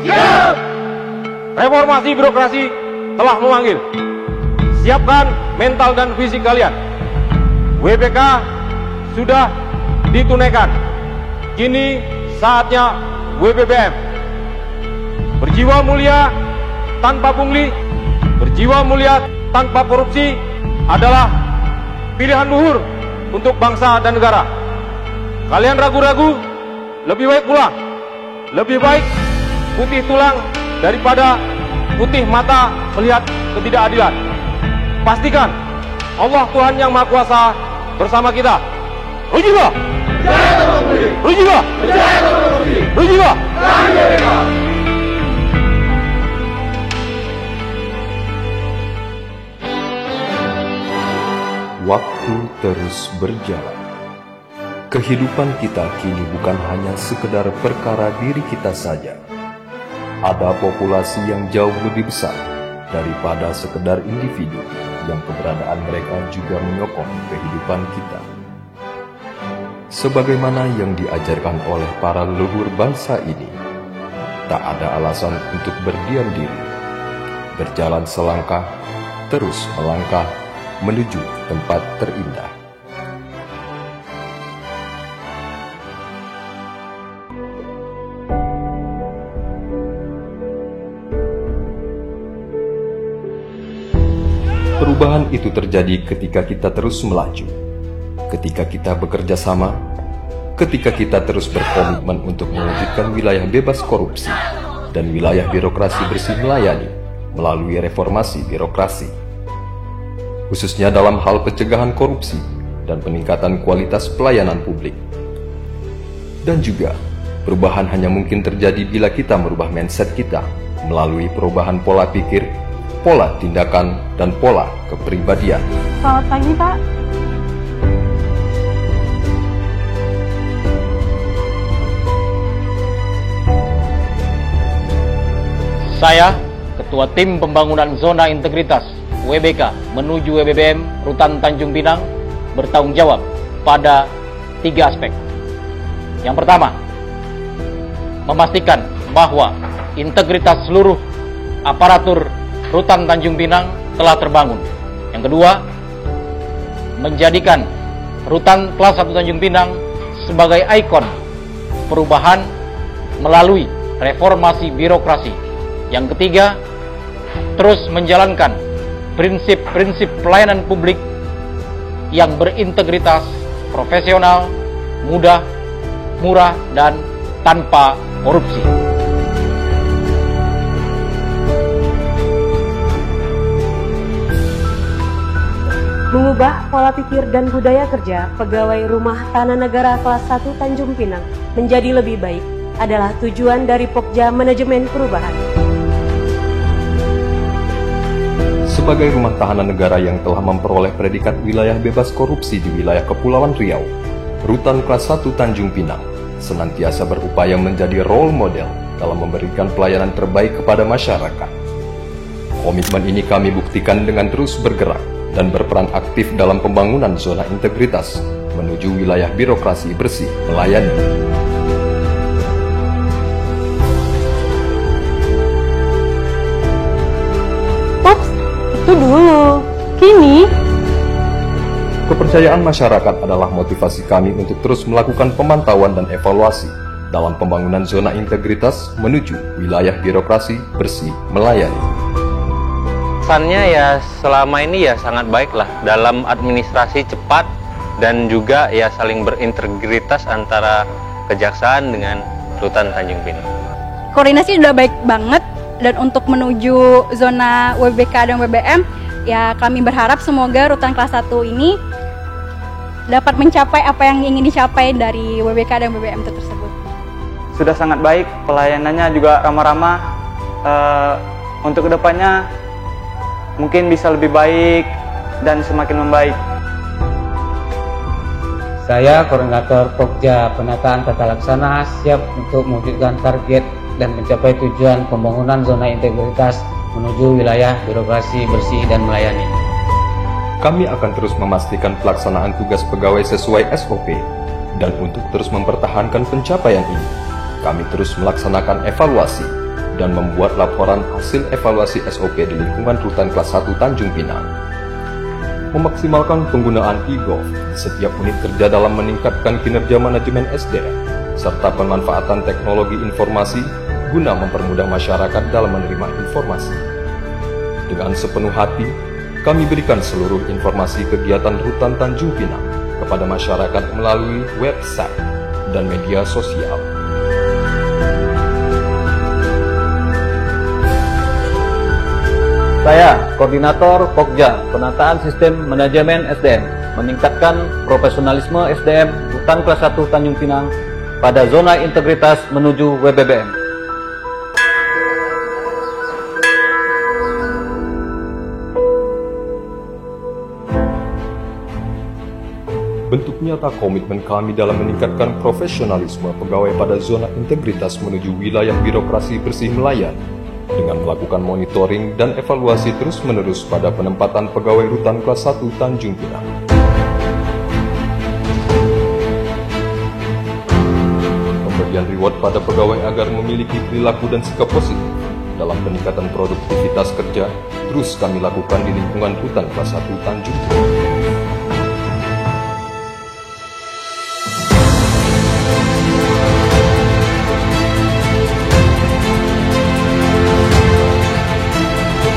Siap! Reformasi birokrasi telah memanggil. Siapkan mental dan fisik kalian. WBK sudah ditunaikan. Kini saatnya WBBM. Berjiwa mulia tanpa pungli, berjiwa mulia tanpa korupsi adalah pilihan luhur untuk bangsa dan negara. Kalian ragu-ragu, lebih baik pulang. Lebih baik putih tulang daripada putih mata melihat ketidakadilan. Pastikan Allah Tuhan Yang Maha Kuasa bersama kita. Berjiwa! Berjiwa! Berjiwa! Waktu terus berjalan. Kehidupan kita kini bukan hanya sekedar perkara diri kita saja. Ada populasi yang jauh lebih besar daripada sekedar individu yang keberadaan mereka juga menyokong kehidupan kita. Sebagaimana yang diajarkan oleh para leluhur bangsa ini, tak ada alasan untuk berdiam diri. Berjalan selangkah, terus melangkah menuju tempat terindah. Perubahan itu terjadi ketika kita terus melaju, ketika kita bekerja sama, ketika kita terus berkomitmen untuk mewujudkan wilayah bebas korupsi dan wilayah birokrasi bersih melayani melalui reformasi birokrasi. Khususnya dalam hal pencegahan korupsi dan peningkatan kualitas pelayanan publik. Dan juga, perubahan hanya mungkin terjadi bila kita merubah mindset kita melalui perubahan pola pikir, pola tindakan, dan pola kepribadian. Selamat pagi, Pak. Saya, Ketua Tim Pembangunan Zona Integritas WBK menuju WBBM Rutan Tanjung Pinang, bertanggung jawab pada 3 aspek. Yang pertama, memastikan bahwa integritas seluruh aparatur Rutan Tanjung Pinang telah terbangun. Yang kedua, menjadikan Rutan Kelas 1 Tanjung Pinang sebagai ikon perubahan melalui reformasi birokrasi. Yang ketiga, terus menjalankan prinsip-prinsip pelayanan publik yang berintegritas, profesional, mudah, murah, dan tanpa korupsi. Mengubah pola pikir dan budaya kerja pegawai rumah tanah negara kelas 1 Tanjung Pinang menjadi lebih baik adalah tujuan dari Pokja Manajemen Perubahan. Sebagai rumah tahanan negara yang telah memperoleh predikat wilayah bebas korupsi di wilayah Kepulauan Riau, Rutan Kelas 1 Tanjung Pinang senantiasa berupaya menjadi role model dalam memberikan pelayanan terbaik kepada masyarakat. Komitmen ini kami buktikan dengan terus bergerak dan berperan aktif dalam pembangunan zona integritas menuju wilayah birokrasi bersih melayani. Itu dulu. Kini, kepercayaan masyarakat adalah motivasi kami untuk terus melakukan pemantauan dan evaluasi dalam pembangunan zona integritas menuju wilayah birokrasi bersih melayani. Kesannya ya selama ini ya sangat baik lah dalam administrasi cepat dan juga ya saling berintegritas antara kejaksaan dengan Rutan Tanjung Pinang. Koordinasi sudah baik banget. Dan untuk menuju zona WBK dan WBM, ya kami berharap semoga Rutan Kelas 1 ini dapat mencapai apa yang ingin dicapai dari WBK dan WBM itu tersebut. Sudah sangat baik, pelayanannya juga ramah-ramah. Untuk kedepannya mungkin bisa lebih baik dan semakin membaik. Saya, Koordinator Pokja Penataan Tata Laksana, siap untuk mewujudkan target dan mencapai tujuan pembangunan zona integritas menuju wilayah birokrasi bersih dan melayani. Kami akan terus memastikan pelaksanaan tugas pegawai sesuai SOP, dan untuk terus mempertahankan pencapaian ini, kami terus melaksanakan evaluasi dan membuat laporan hasil evaluasi SOP di lingkungan rutan kelas 1 Tanjung Pinang. Memaksimalkan penggunaan e-Gov di setiap unit kerja dalam meningkatkan kinerja manajemen SDM, serta pemanfaatan teknologi informasi guna mempermudah masyarakat dalam menerima informasi. Dengan sepenuh hati, kami berikan seluruh informasi kegiatan Rutan Tanjung Pinang kepada masyarakat melalui website dan media sosial. Saya, Koordinator Pokja Penataan Sistem Manajemen SDM, meningkatkan profesionalisme SDM Rutan Kelas 1 Tanjung Pinang pada zona integritas menuju WBBM. Bentuk nyata komitmen kami dalam meningkatkan profesionalisme pegawai pada zona integritas menuju wilayah birokrasi bersih melayani, dengan melakukan monitoring dan evaluasi terus-menerus pada penempatan pegawai Rutan Kelas 1 Tanjung Pinang. Pemberian reward pada pegawai agar memiliki perilaku dan sikap positif dalam peningkatan produktivitas kerja terus kami lakukan di lingkungan Rutan Kelas 1 Tanjung Pinang.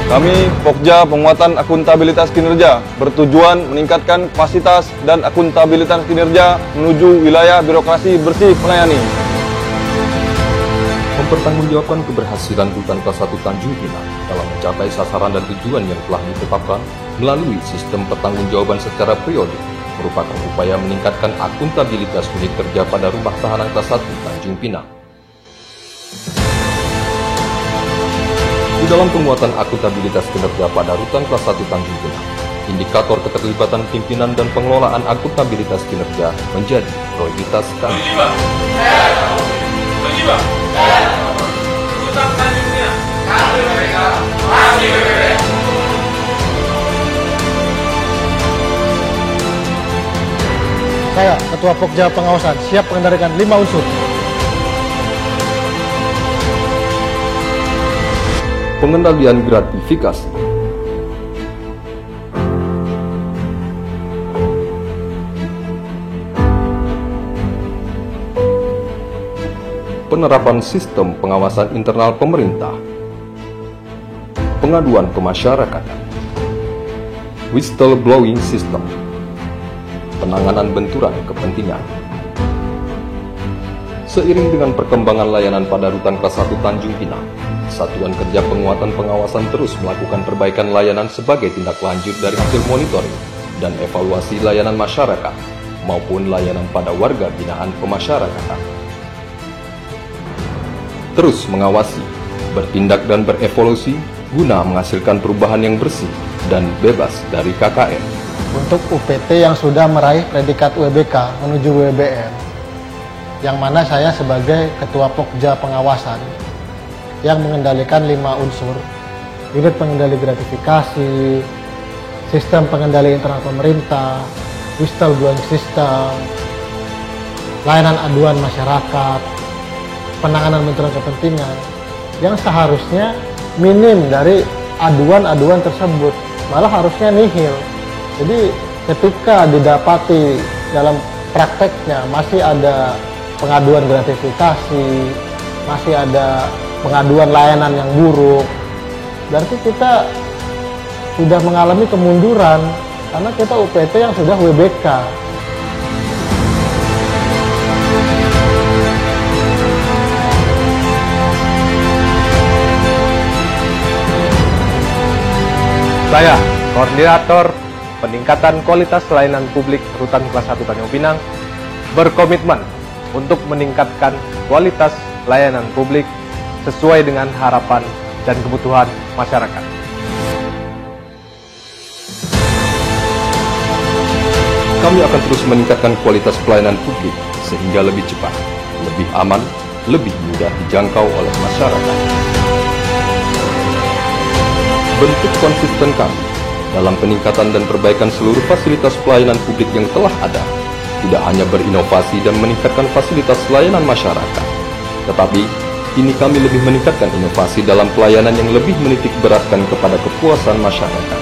Kami, Pokja Penguatan Akuntabilitas Kinerja, bertujuan meningkatkan kapasitas dan akuntabilitas kinerja menuju wilayah birokrasi bersih melayani. Mempertanggungjawabkan keberhasilan Rutan Kelas 1 Tanjung Pinang dalam mencapai sasaran dan tujuan yang telah ditetapkan melalui sistem pertanggungjawaban secara periodik merupakan upaya meningkatkan akuntabilitas unit kerja pada Rumah Tahanan Kelas 1 Tanjung Pinang. Di dalam penguatan akuntabilitas kinerja pada Rutan Kelas 1 Tanjung Pinang, indikator keterlibatan pimpinan dan pengelolaan akuntabilitas kinerja menjadi prioritas kami. Saya, Ketua Pokja Pengawasan, siap mengendalikan 5 unsur. Pengendalian gratifikasi, penerapan sistem pengawasan internal pemerintah, pengaduan kemasyarakatan, whistleblowing system, penanganan benturan kepentingan. Seiring dengan perkembangan layanan pada Rutan Kelas 1 Tanjung Pinang, Satuan Kerja Penguatan Pengawasan terus melakukan perbaikan layanan sebagai tindak lanjut dari hasil monitoring dan evaluasi layanan masyarakat maupun layanan pada warga binaan pemasyarakatan. Terus mengawasi, bertindak dan berevolusi guna menghasilkan perubahan yang bersih dan bebas dari KKN. Untuk UPT yang sudah meraih predikat WBK menuju WBM, yang mana saya sebagai Ketua Pokja Pengawasan yang mengendalikan 5 unsur, unit pengendali gratifikasi, sistem pengendali internal pemerintah, whistleblowing system, layanan aduan masyarakat, penanganan benturan kepentingan, yang seharusnya minim dari aduan-aduan tersebut, malah harusnya nihil. Jadi ketika didapati dalam prakteknya masih ada pengaduan gratifikasi, masih ada pengaduan layanan yang buruk, berarti kita sudah mengalami kemunduran karena kita UPT yang sudah WBK. Saya, Koordinator Peningkatan Kualitas Layanan Publik Rutan Kelas 1 Tanjung Pinang, berkomitmen untuk meningkatkan kualitas layanan publik sesuai dengan harapan dan kebutuhan masyarakat. Kami akan terus meningkatkan kualitas pelayanan publik sehingga lebih cepat, lebih aman, lebih mudah dijangkau oleh masyarakat. Bentuk konsisten kami dalam peningkatan dan perbaikan seluruh fasilitas pelayanan publik yang telah ada, tidak hanya berinovasi dan meningkatkan fasilitas layanan masyarakat, tetapi kini kami lebih meningkatkan inovasi dalam pelayanan yang lebih menitik beratkan kepada kepuasan masyarakat,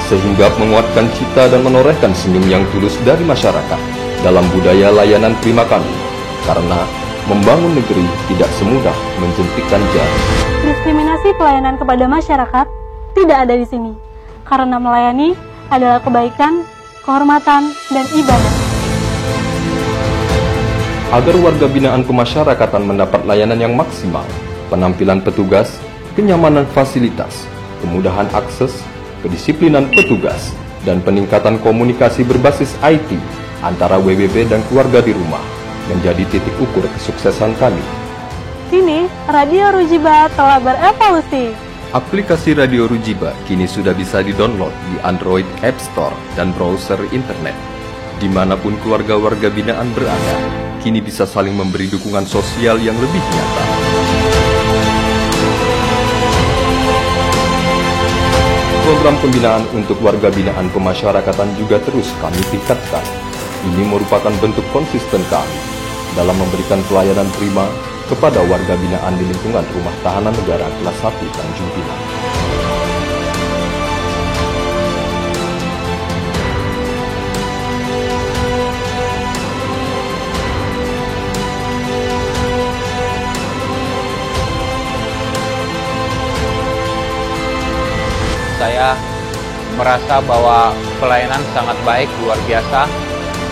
sehingga menguatkan cita dan menorehkan senyum yang tulus dari masyarakat dalam budaya layanan prima kami, karena membangun negeri tidak semudah menjentikkan jari. Diskriminasi pelayanan kepada masyarakat tidak ada di sini, karena melayani adalah kebaikan, kehormatan, dan ibadah. Agar warga binaan kemasyarakatan mendapat layanan yang maksimal, penampilan petugas, kenyamanan fasilitas, kemudahan akses, kedisiplinan petugas, dan peningkatan komunikasi berbasis IT antara WBB dan keluarga di rumah menjadi titik ukur kesuksesan kami. Kini, Radio Rujiba telah berevolusi. Aplikasi Radio Rujiba kini sudah bisa di-download di Android App Store dan browser internet. Dimanapun keluarga warga binaan berada, kini bisa saling memberi dukungan sosial yang lebih nyata. Program pembinaan untuk warga binaan pemasyarakatan juga terus kami tingkatkan. Ini merupakan bentuk konsisten kami dalam memberikan pelayanan prima kepada warga binaan di lingkungan Rumah Tahanan Negara Kelas 1 Tanjung Pinang. Saya merasa bahwa pelayanan sangat baik, luar biasa,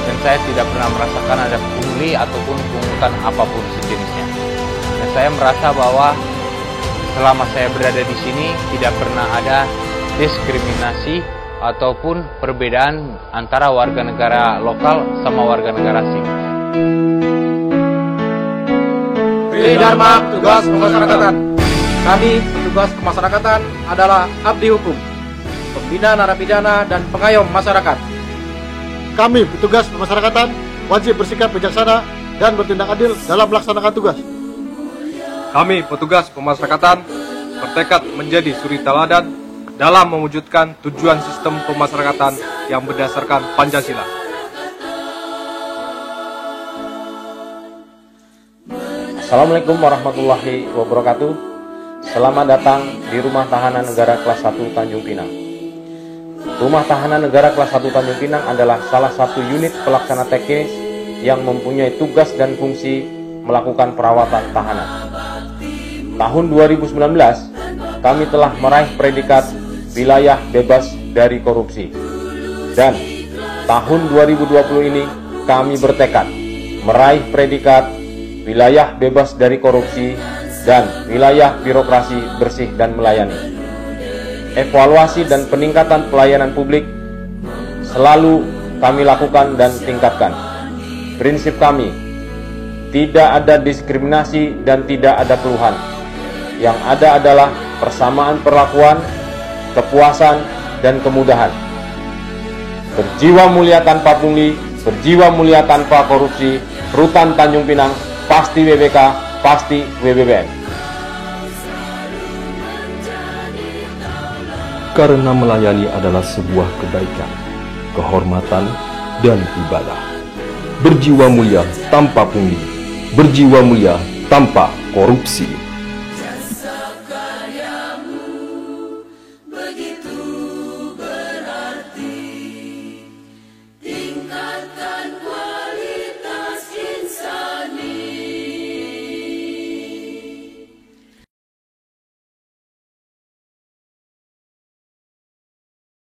dan saya tidak pernah merasakan ada pungli ataupun pungutan apapun sejenisnya. Dan saya merasa bahwa selama saya berada di sini tidak pernah ada diskriminasi ataupun perbedaan antara warga negara lokal sama warga negara asing. Tridharma Petugas Pemasyarakatan. Kami, petugas kemasyarakatan, adalah abdi hukum, pembina narapidana, dan pengayom masyarakat. Kami, petugas pemasyarakatan, wajib bersikap bijaksana dan bertindak adil dalam melaksanakan tugas. Kami, petugas pemasyarakatan, bertekad menjadi suri teladan dalam mewujudkan tujuan sistem pemasyarakatan yang berdasarkan Pancasila. Assalamualaikum warahmatullahi wabarakatuh. Selamat datang di Rumah Tahanan Negara Kelas 1 Tanjung Pinang. Rumah Tahanan Negara Kelas 1 Tanjung Pinang adalah salah satu unit pelaksana teknis yang mempunyai tugas dan fungsi melakukan perawatan tahanan. Tahun 2019, kami telah meraih predikat wilayah bebas dari korupsi. Dan tahun 2020 ini kami bertekad meraih predikat wilayah bebas dari korupsi dan wilayah birokrasi bersih dan melayani. Evaluasi dan peningkatan pelayanan publik selalu kami lakukan dan tingkatkan. Prinsip kami, tidak ada diskriminasi dan tidak ada keluhan. Yang ada adalah persamaan perlakuan, kepuasan, dan kemudahan. Berjiwa mulia tanpa pungli, berjiwa mulia tanpa korupsi, Rutan Tanjung Pinang, pasti WBK, pasti WBBM. Karena melayani adalah sebuah kebaikan, kehormatan, dan ibadah. Berjiwa mulia tanpa pungli, berjiwa mulia tanpa korupsi.